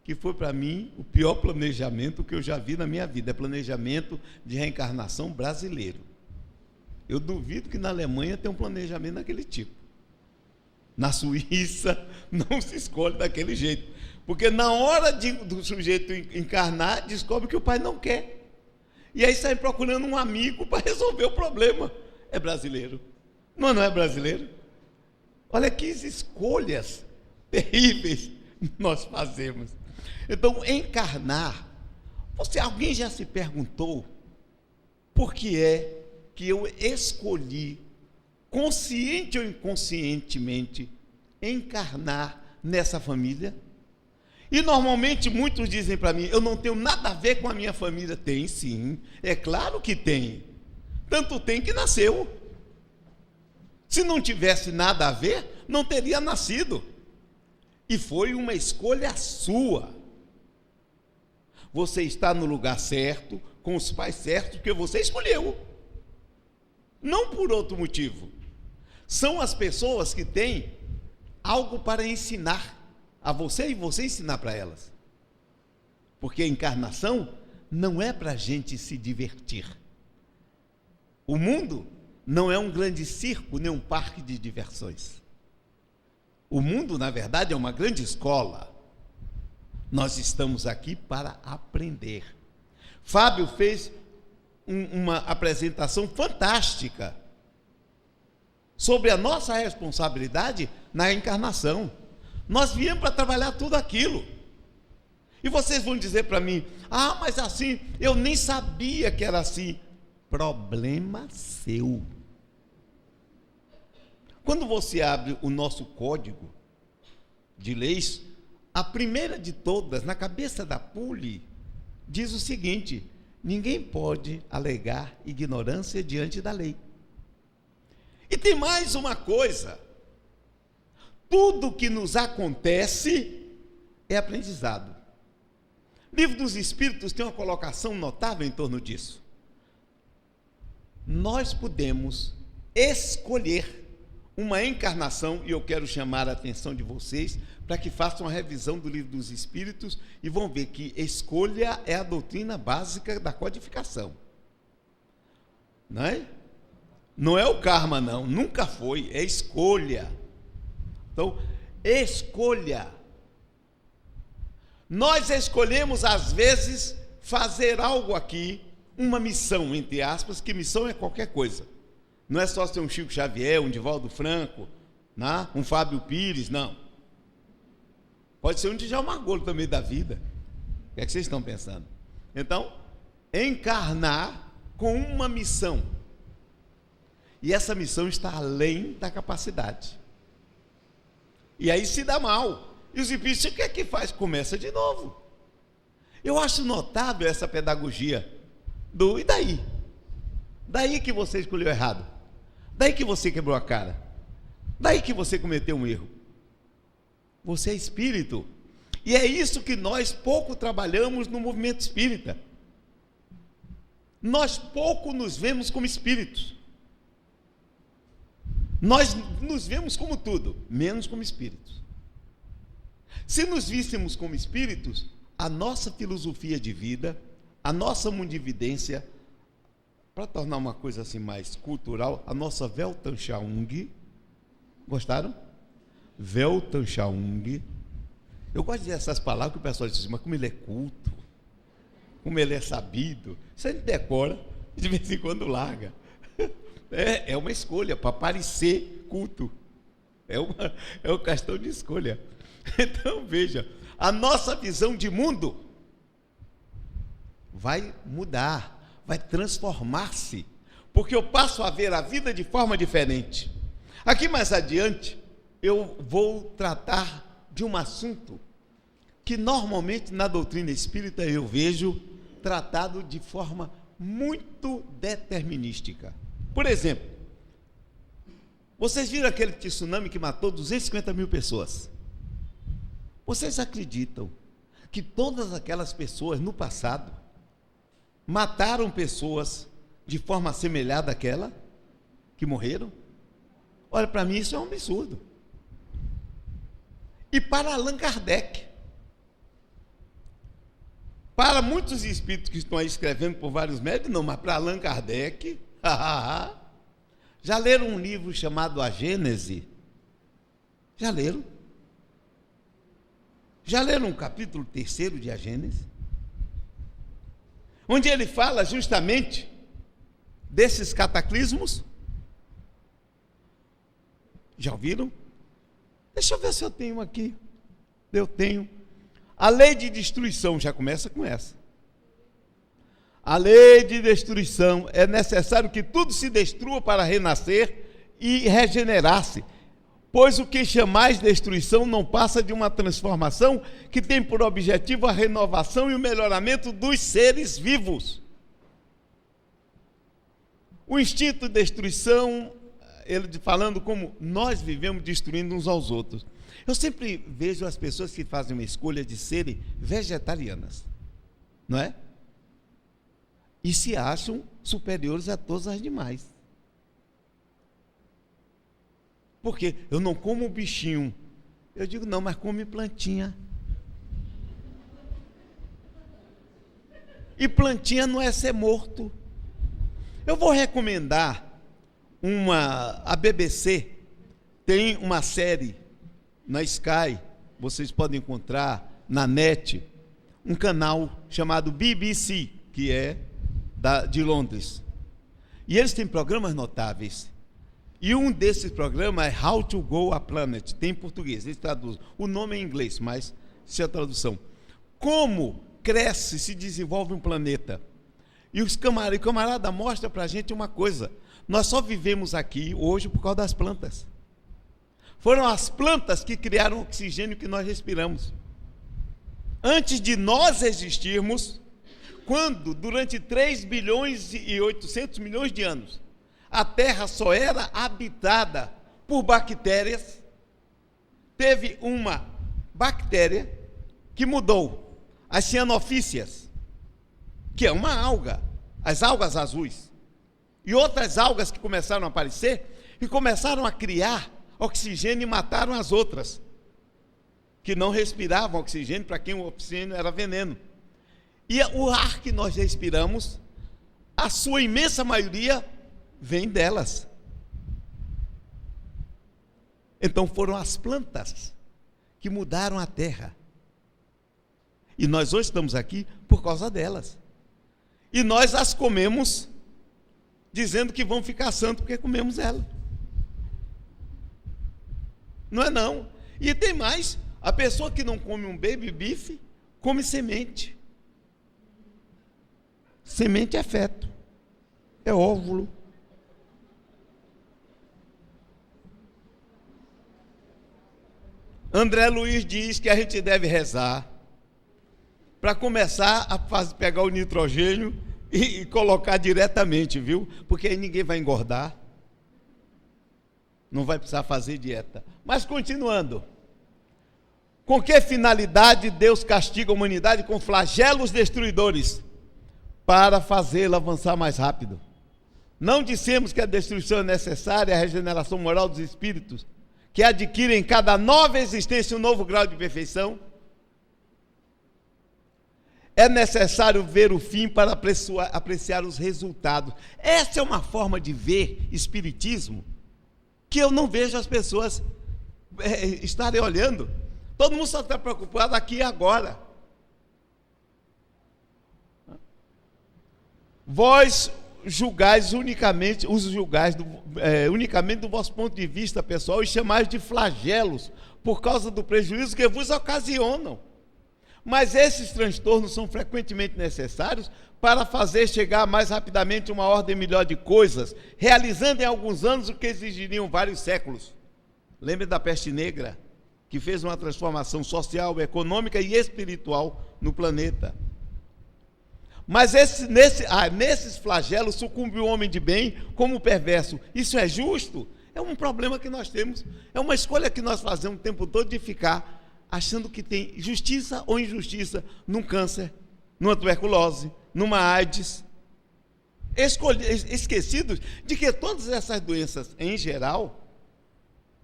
que foi para mim o pior planejamento que eu já vi na minha vida, é planejamento de reencarnação brasileiro. Eu duvido que na Alemanha tenha um planejamento daquele tipo. Na Suíça não se escolhe daquele jeito, porque na hora do sujeito encarnar, descobre que o pai não quer, e aí sai procurando um amigo para resolver o problema. É brasileiro, não é brasileiro? Olha que escolhas terríveis nós fazemos. Então, encarnar, alguém já se perguntou por que é que eu escolhi, consciente ou inconscientemente, encarnar nessa família? E normalmente muitos dizem para mim, eu não tenho nada a ver com a minha família. Tem sim, é claro que tem. Tanto tem que nasceu. Se não tivesse nada a ver, não teria nascido. E foi uma escolha sua. Você está no lugar certo, com os pais certos, porque você escolheu. Não por outro motivo. São as pessoas que têm algo para ensinar a você e você ensinar para elas. Porque a encarnação não é para a gente se divertir. O mundo não é um grande circo, nem um parque de diversões. O mundo, na verdade, é uma grande escola. Nós estamos aqui para aprender. Fábio fez uma apresentação fantástica sobre a nossa responsabilidade na encarnação. Nós viemos para trabalhar tudo aquilo. E vocês vão dizer para mim, mas assim, eu nem sabia que era assim. Problema seu. Quando você abre o nosso código de leis, a primeira de todas, na cabeça da PULI, diz o seguinte: ninguém pode alegar ignorância diante da lei. E tem mais uma coisa: tudo que nos acontece é aprendizado. Livro dos Espíritos tem uma colocação notável em torno disso. Nós podemos escolher uma encarnação, e eu quero chamar a atenção de vocês para que façam uma revisão do Livro dos Espíritos e vão ver que escolha é a doutrina básica da codificação. Não é? Não é o karma, não, nunca foi, é escolha. Então, escolha. Nós escolhemos, às vezes, fazer algo aqui, uma missão, entre aspas, que missão é qualquer coisa. Não é só ser um Chico Xavier, um Divaldo Franco, né? Um Fábio Pires, não. Pode ser um Djalma Margolo também da vida. O que é que vocês estão pensando? Então, encarnar com uma missão. E essa missão está além da capacidade. E aí se dá mal. E os espíritos, o que é que faz? Começa de novo. Eu acho notável essa pedagogia do e daí? Daí que você escolheu errado. Daí que você quebrou a cara. Daí que você cometeu um erro. Você é espírito. E é isso que nós pouco trabalhamos no movimento espírita. Nós pouco nos vemos como espíritos. Nós nos vemos como tudo, menos como espíritos. Se nos víssemos como espíritos, a nossa filosofia de vida, a nossa mundividência, para tornar uma coisa assim mais cultural, a nossa Weltanschauung, gostaram? Weltanschauung. Eu gosto de dizer essas palavras que o pessoal diz assim, mas como ele é culto, como ele é sabido, isso a gente decora, de vez em quando larga. É uma escolha para parecer culto. É uma questão de escolha. Então, veja, a nossa visão de mundo vai mudar, vai transformar-se, porque eu passo a ver a vida de forma diferente. Aqui mais adiante, eu vou tratar de um assunto que normalmente na doutrina espírita eu vejo tratado de forma muito determinística. Por exemplo, vocês viram aquele tsunami que matou 250 mil pessoas? Vocês acreditam que todas aquelas pessoas no passado mataram pessoas de forma assemelhada àquela que morreram? Olha, para mim isso é um absurdo. E para Allan Kardec, para muitos espíritos que estão aí escrevendo por vários médios, não, mas para Allan Kardec, já leram um livro chamado A Gênese? Já leram? Já leram o capítulo 3º de A Gênese? Onde ele fala justamente desses cataclismos? Já ouviram? Deixa eu ver se eu tenho aqui. Eu tenho. A lei de destruição já começa com essa. A lei de destruição, é necessário que tudo se destrua para renascer e regenerar-se, pois o que chamais destruição não passa de uma transformação que tem por objetivo a renovação e o melhoramento dos seres vivos. O instinto de destruição, ele falando como nós vivemos destruindo uns aos outros. Eu sempre vejo as pessoas que fazem uma escolha de serem vegetarianas, não é? E se acham superiores a todas as demais. Porque eu não como bichinho. Eu digo, não, mas come plantinha. E plantinha não é ser morto. Eu vou recomendar a BBC tem uma série na Sky, vocês podem encontrar na net, um canal chamado BBC, que é de Londres. E eles têm programas notáveis. E um desses programas é How to Go a Planet, tem em português, eles traduzem. O nome é em inglês, mas isso é a tradução. Como cresce, se desenvolve um planeta. E o camarada mostra para a gente uma coisa: nós só vivemos aqui hoje por causa das plantas. Foram as plantas que criaram o oxigênio que nós respiramos. Antes de nós existirmos, quando durante 3 bilhões e 800 milhões de anos, a Terra só era habitada por bactérias, teve uma bactéria que mudou? As cianofíceas, que é uma alga, as algas azuis, e outras algas que começaram a aparecer e começaram a criar oxigênio e mataram as outras, que não respiravam oxigênio, para quem o oxigênio era veneno. E o ar que nós respiramos, a sua imensa maioria vem delas. Então foram as plantas que mudaram a terra. E nós hoje estamos aqui por causa delas. E nós as comemos, dizendo que vão ficar santos porque comemos ela. Não é não. E tem mais, a pessoa que não come um baby beef, come semente. Semente é feto, é óvulo. André Luiz diz que a gente deve rezar para começar a pegar o nitrogênio e colocar diretamente, viu? Porque aí ninguém vai engordar, não vai precisar fazer dieta. Mas continuando, com que finalidade Deus castiga a humanidade com flagelos destruidores? Para fazê-la avançar mais rápido. Não dissemos que a destruição é necessária, a regeneração moral dos espíritos, que adquirem em cada nova existência um novo grau de perfeição? É necessário ver o fim para apreciar os resultados. Essa é uma forma de ver espiritismo que eu não vejo as pessoas estarem olhando. Todo mundo só está preocupado aqui e agora. Vós julgais unicamente, unicamente do vosso ponto de vista pessoal e chamais de flagelos por causa do prejuízo que vos ocasionam. Mas esses transtornos são frequentemente necessários para fazer chegar mais rapidamente uma ordem melhor de coisas, realizando em alguns anos o que exigiriam vários séculos. Lembre da peste negra, que fez uma transformação social, econômica e espiritual no planeta. Mas nesses flagelos sucumbe o homem de bem como o perverso. Isso é justo? É um problema que nós temos, é uma escolha que nós fazemos o tempo todo de ficar achando que tem justiça ou injustiça num câncer, numa tuberculose, numa AIDS, esquecidos de que todas essas doenças, em geral,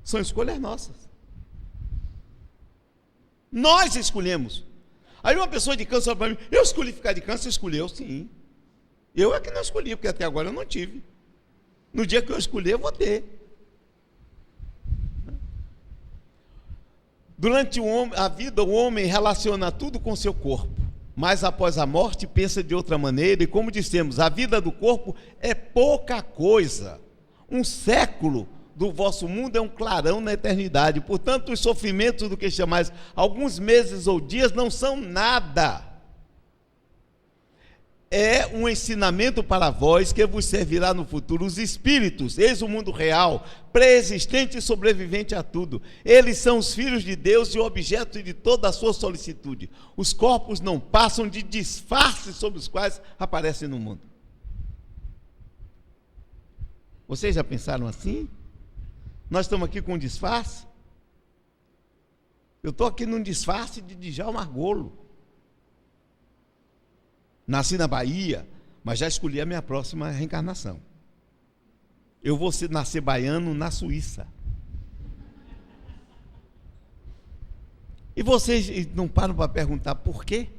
são escolhas nossas. Nós escolhemos. Aí uma pessoa de câncer fala para mim, eu escolhi ficar de câncer, escolheu sim. Eu é que não escolhi, porque até agora eu não tive. No dia que eu escolher, eu vou ter. Durante a vida, o homem relaciona tudo com seu corpo, mas após a morte pensa de outra maneira, e como dissemos, a vida do corpo é pouca coisa. Um século do vosso mundo é um clarão na eternidade, portanto, os sofrimentos do que chamais alguns meses ou dias não são nada. É um ensinamento para vós que vos servirá no futuro. Os espíritos, eis o mundo real, pré-existente e sobrevivente a tudo. Eles são os filhos de Deus e o objeto de toda a sua solicitude. Os corpos não passam de disfarces sobre os quais aparecem no mundo. Vocês já pensaram assim? Nós estamos aqui com um disfarce? Eu estou aqui num disfarce de Djalma Argolo. Nasci na Bahia, mas já escolhi a minha próxima reencarnação. Eu vou nascer baiano na Suíça. E vocês não param para perguntar por quê?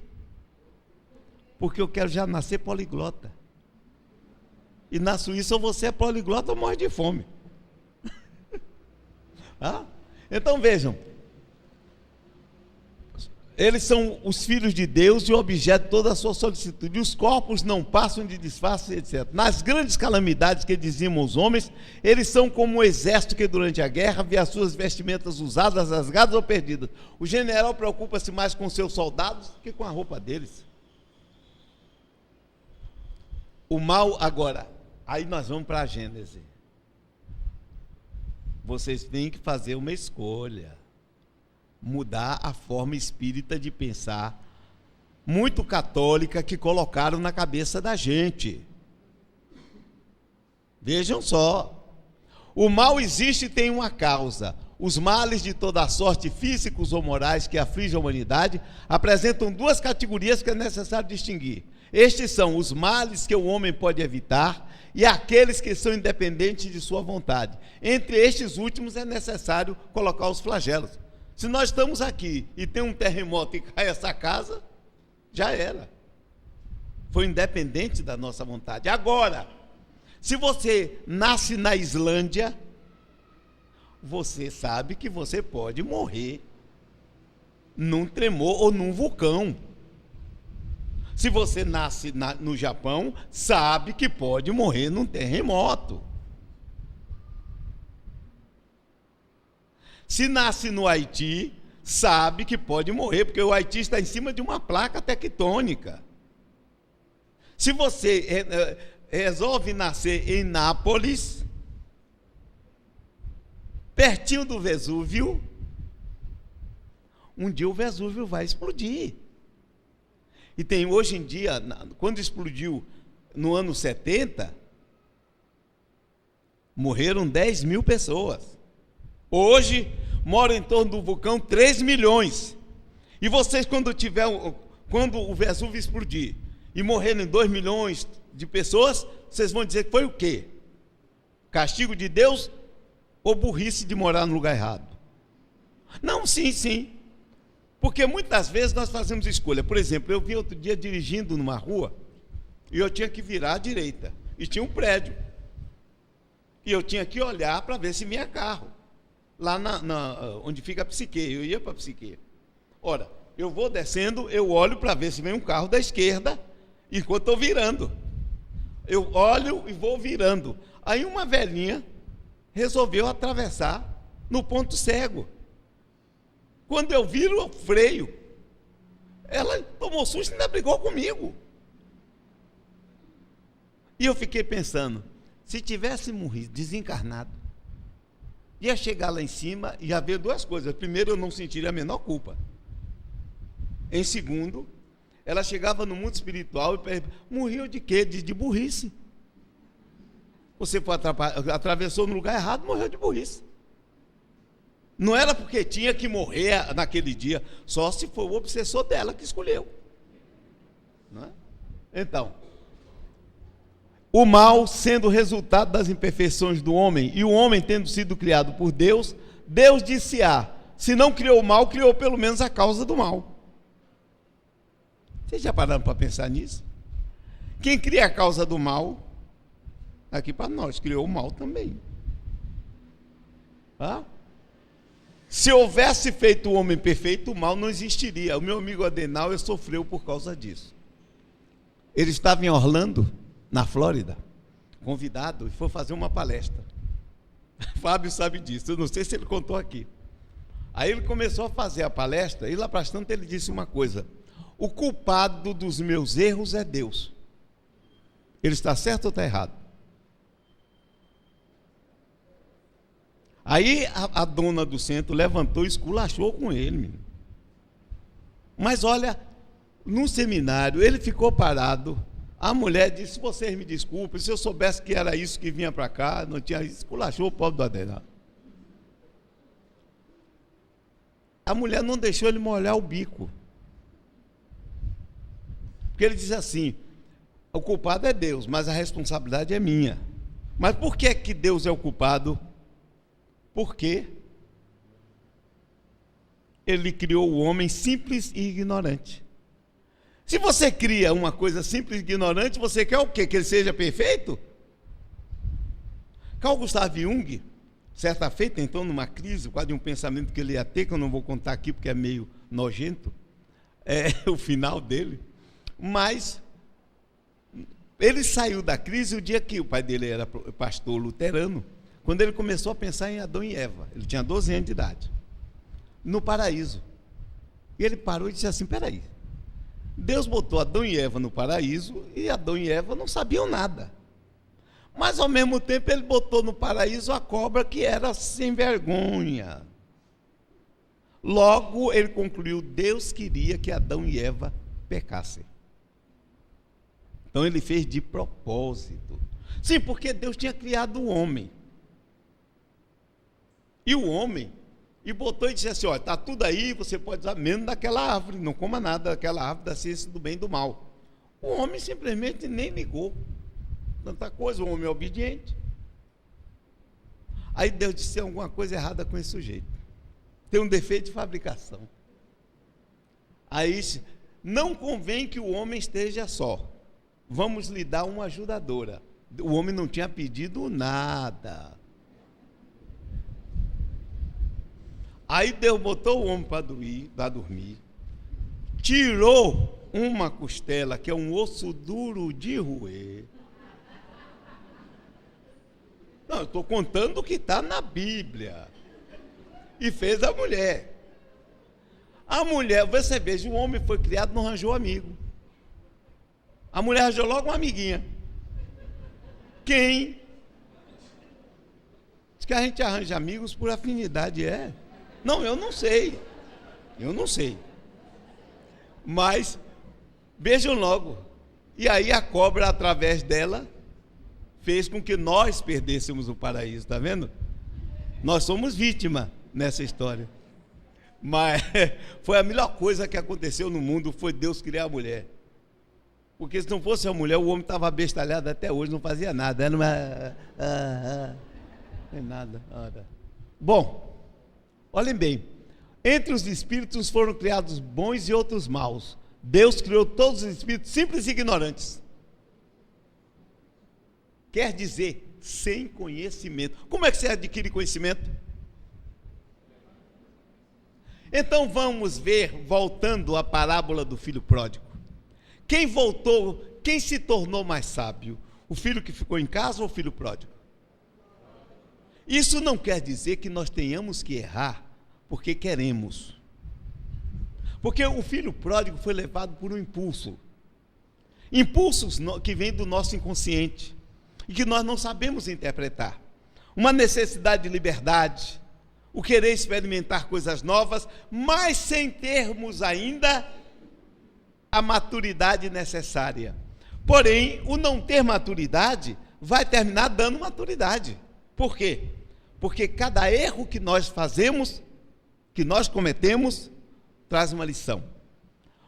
Porque eu quero já nascer poliglota. E na Suíça ou você é poliglota ou morre de fome. Ah? Então vejam, eles são os filhos de Deus e o objeto de toda a sua solicitude. Os corpos não passam de disfarce, etc. Nas grandes calamidades que dizimam os homens, eles são como um exército que durante a guerra vê as suas vestimentas usadas, rasgadas ou perdidas. O general preocupa-se mais com seus soldados que com a roupa deles. O mal agora, aí nós vamos para a Gênese. Vocês têm que fazer uma escolha. Mudar a forma espírita de pensar, muito católica, que colocaram na cabeça da gente. Vejam só, o mal existe e tem uma causa. os males de toda a sorte, físicos ou morais, que afligem a humanidade, apresentam duas categorias que é necessário distinguir. Estes são os males que o homem pode evitar e aqueles que são independentes de sua vontade. Entre estes últimos é necessário colocar os flagelos. Se nós estamos aqui e tem um terremoto e cai essa casa, já era. Foi independente da nossa vontade. Agora, se você nasce na Islândia, você sabe que você pode morrer num tremor ou num vulcão. Se você nasce no Japão, sabe que pode morrer num terremoto. Se nasce no Haiti, sabe que pode morrer, porque o Haiti está em cima de uma placa tectônica. Se você resolve nascer em Nápoles, pertinho do Vesúvio, um dia o Vesúvio vai explodir. E tem hoje em dia, quando explodiu no ano 70, morreram 10 mil pessoas. Hoje, moram em torno do vulcão 3 milhões. E vocês, quando o Vesúvio explodir e morrerem 2 milhões de pessoas, vocês vão dizer que foi o quê? Castigo de Deus ou burrice de morar no lugar errado? Não, sim. Porque muitas vezes nós fazemos escolha. Por exemplo, eu vim outro dia dirigindo numa rua e eu tinha que virar à direita. E tinha um prédio. E eu tinha que olhar para ver se vinha carro. Lá onde fica a Psique. Eu ia para a Psique. Ora, eu vou descendo, eu olho para ver se vem um carro da esquerda enquanto estou virando. Eu olho e vou virando. Aí uma velhinha resolveu atravessar no ponto cego. Quando eu viro o freio, ela tomou susto e ainda brigou comigo. E eu fiquei pensando, se tivesse morrido, desencarnado, ia chegar lá em cima e ia ver duas coisas. Primeiro, eu não sentiria a menor culpa. Em segundo, ela chegava no mundo espiritual e perguntava, morreu de quê? De burrice. Você atravessou no lugar errado, morreu de burrice. Não era porque tinha que morrer naquele dia, só se foi o obsessor dela que escolheu. Não é? Então, o mal sendo resultado das imperfeições do homem, e o homem tendo sido criado por Deus, Deus disse: se não criou o mal, criou pelo menos a causa do mal. Vocês já pararam para pensar nisso? Quem cria a causa do mal, aqui para nós, criou o mal também. Se houvesse feito o homem perfeito, o mal não existiria. O meu amigo Adenauer sofreu por causa disso. Ele estava em Orlando, na Flórida, convidado, e foi fazer uma palestra. Fábio sabe disso, eu não sei se ele contou aqui. Aí ele começou a fazer a palestra, e lá para tanto ele disse uma coisa: o culpado dos meus erros é Deus. Ele está certo ou está errado? Aí a dona do centro levantou e esculachou com ele, menino. Mas olha, no seminário, ele ficou parado. A mulher disse: vocês me desculpem, se eu soubesse que era isso que vinha para cá, não tinha isso. Esculachou o pobre do Adenauer. A mulher não deixou ele molhar o bico. Porque ele diz assim: o culpado é Deus, mas a responsabilidade é minha. Mas por que que Deus é o culpado? Porque ele criou o homem simples e ignorante. Se você cria uma coisa simples e ignorante, você quer o quê? Que ele seja perfeito? Carl Gustav Jung, certa feita, entrou numa crise, quase um pensamento que ele ia ter, que eu não vou contar aqui porque é meio nojento, o final dele. Mas ele saiu da crise o dia que o pai dele era pastor luterano, quando ele começou a pensar em Adão e Eva. Ele tinha 12 anos de idade, no paraíso. E ele parou e disse assim: peraí, Deus botou Adão e Eva no paraíso e Adão e Eva não sabiam nada. Mas ao mesmo tempo ele botou no paraíso a cobra que era sem vergonha. Logo ele concluiu: Deus queria que Adão e Eva pecassem. Então ele fez de propósito. Sim, porque Deus tinha criado o homem. E o homem e botou e disse assim: olha, está tudo aí, você pode usar menos daquela árvore, não coma nada daquela árvore da ciência do bem e do mal. O homem simplesmente nem ligou. Tanta coisa, o homem é obediente. Aí Deus disse: tem alguma coisa errada com esse sujeito. Tem um defeito de fabricação. Aí não convém que o homem esteja só. Vamos lhe dar uma ajudadora. O homem não tinha pedido nada. Aí Deus botou o homem para dormir, tirou uma costela, que é um osso duro de roer. Não, eu estou contando o que está na Bíblia. E fez a mulher. A mulher, você veja, o homem foi criado, não arranjou amigo. A mulher arranjou logo uma amiguinha. Quem? Diz que a gente arranja amigos por afinidade, é? Não, eu não sei. Eu não sei. Mas, vejam logo. E aí a cobra, através dela, fez com que nós perdêssemos o paraíso, está vendo? Nós somos vítima nessa história. Mas foi a melhor coisa que aconteceu no mundo, foi Deus criar a mulher. Porque se não fosse a mulher, o homem estava abestalhado até hoje, não fazia nada. Era não é nada. Bom, olhem bem, entre os espíritos foram criados bons e outros maus. Deus criou todos os espíritos simples e ignorantes. Quer dizer, sem conhecimento. Como é que você adquire conhecimento? Então vamos ver, voltando à parábola do filho pródigo. Quem voltou, quem se tornou mais sábio? O filho que ficou em casa ou o filho pródigo? Isso não quer dizer que nós tenhamos que errar porque queremos. Porque o filho pródigo foi levado por um impulso. Impulsos que vêm do nosso inconsciente e que nós não sabemos interpretar. Uma necessidade de liberdade, o querer experimentar coisas novas, mas sem termos ainda a maturidade necessária. Porém, o não ter maturidade vai terminar dando maturidade. Por quê? Porque cada erro que nós fazemos, que nós cometemos, traz uma lição.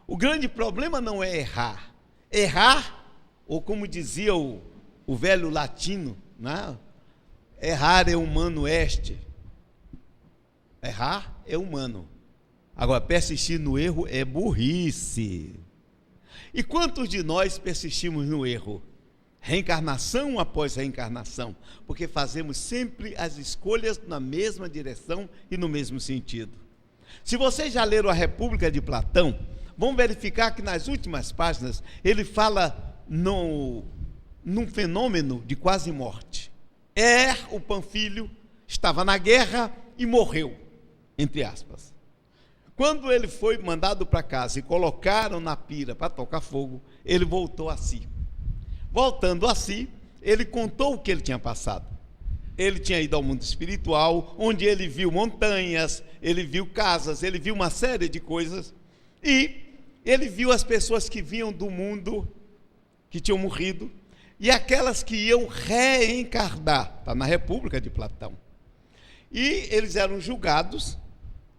O grande problema não é errar. Errar, ou como dizia o velho latino, né? Errar é humano est. Errar é humano. Agora, persistir no erro é burrice. E quantos de nós persistimos no erro? Reencarnação após reencarnação, porque fazemos sempre as escolhas na mesma direção e no mesmo sentido. Se vocês já leram a República de Platão, vão verificar que nas últimas páginas ele fala num fenômeno de quase morte. O Panfilho, estava na guerra e morreu, entre aspas. Quando ele foi mandado para casa e colocaram na pira para tocar fogo, ele voltou a si. Voltando a si, ele contou o que ele tinha passado. Ele tinha ido ao mundo espiritual, onde ele viu montanhas, ele viu casas, ele viu uma série de coisas, e ele viu as pessoas que vinham do mundo, que tinham morrido, e aquelas que iam reencarnar. Está na República de Platão. E eles eram julgados,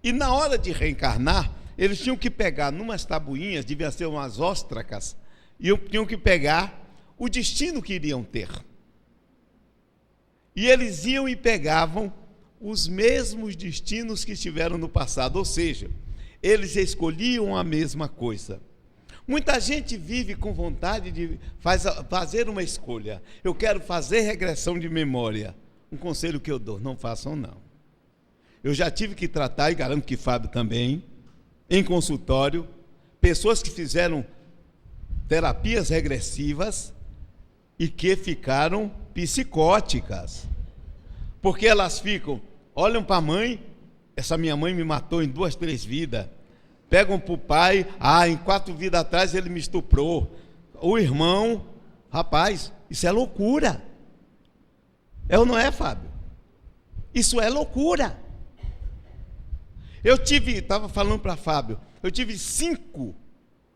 e na hora de reencarnar, eles tinham que pegar numas tabuinhas, deviam ser umas óstracas, e tinham que pegar o destino que iriam ter. E eles iam e pegavam os mesmos destinos que tiveram no passado, ou seja, eles escolhiam a mesma coisa. Muita gente vive com vontade de fazer uma escolha. Eu quero fazer regressão de memória. Um conselho que eu dou: não façam não. Eu já tive que tratar, e garanto que Fábio também, em consultório, pessoas que fizeram terapias regressivas e que ficaram psicóticas. Porque elas olham para a mãe, essa minha mãe me matou em 2, 3 vidas. Pegam para o pai, em 4 vidas atrás ele me estuprou. O irmão, rapaz, isso é loucura. É ou não é, Fábio? Isso é loucura. Estava falando para Fábio, eu tive 5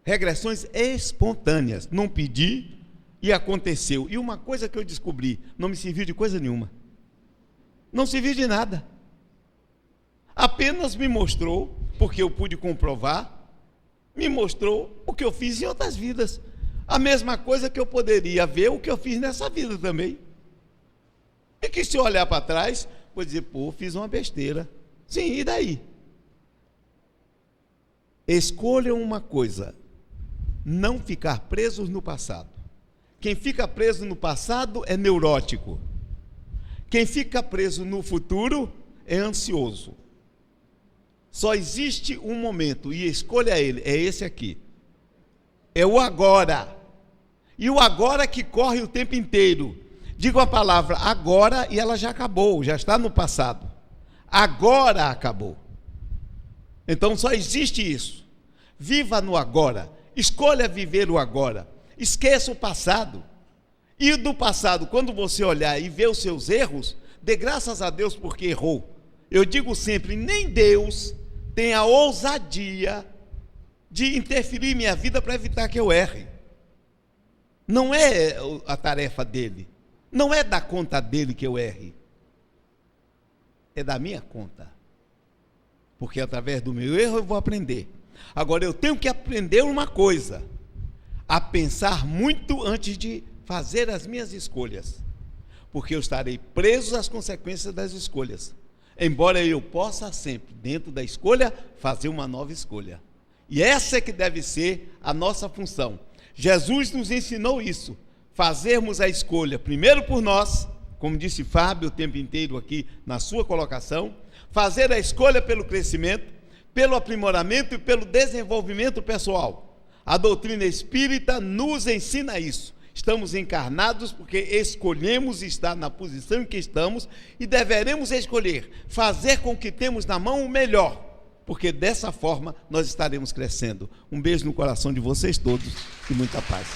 regressões espontâneas, não pedi e aconteceu. E uma coisa que eu descobri, não me serviu de coisa nenhuma. Não serviu de nada. Apenas me mostrou, porque eu pude comprovar, me mostrou o que eu fiz em outras vidas. A mesma coisa que eu poderia ver o que eu fiz nessa vida também. E que se eu olhar para trás, vou dizer, pô, fiz uma besteira. Sim, e daí? Escolham uma coisa, não ficar presos no passado. Quem fica preso no passado é neurótico. Quem fica preso no futuro é ansioso. Só existe um momento, e escolha ele, é esse aqui. É o agora. E o agora que corre o tempo inteiro. Digo a palavra agora e ela já acabou, já está no passado. Agora acabou. Então só existe isso. Viva no agora. Escolha viver o agora. Esqueça o passado. E do passado, quando você olhar e ver os seus erros, dê graças a Deus porque errou. Eu digo sempre, nem Deus tem a ousadia de interferir em minha vida para evitar que eu erre. Não é a tarefa dele. Não é da conta dele que eu erre. É da minha conta. Porque através do meu erro eu vou aprender. Agora eu tenho que aprender uma coisa: a pensar muito antes de fazer as minhas escolhas. Porque eu estarei preso às consequências das escolhas. Embora eu possa sempre, dentro da escolha, fazer uma nova escolha. E essa é que deve ser a nossa função. Jesus nos ensinou isso, fazermos a escolha primeiro por nós, como disse Fábio o tempo inteiro aqui na sua colocação, fazer a escolha pelo crescimento, pelo aprimoramento e pelo desenvolvimento pessoal. A doutrina espírita nos ensina isso. Estamos encarnados porque escolhemos estar na posição em que estamos e deveremos escolher fazer com que temos na mão o melhor, porque dessa forma nós estaremos crescendo. Um beijo no coração de vocês todos e muita paz.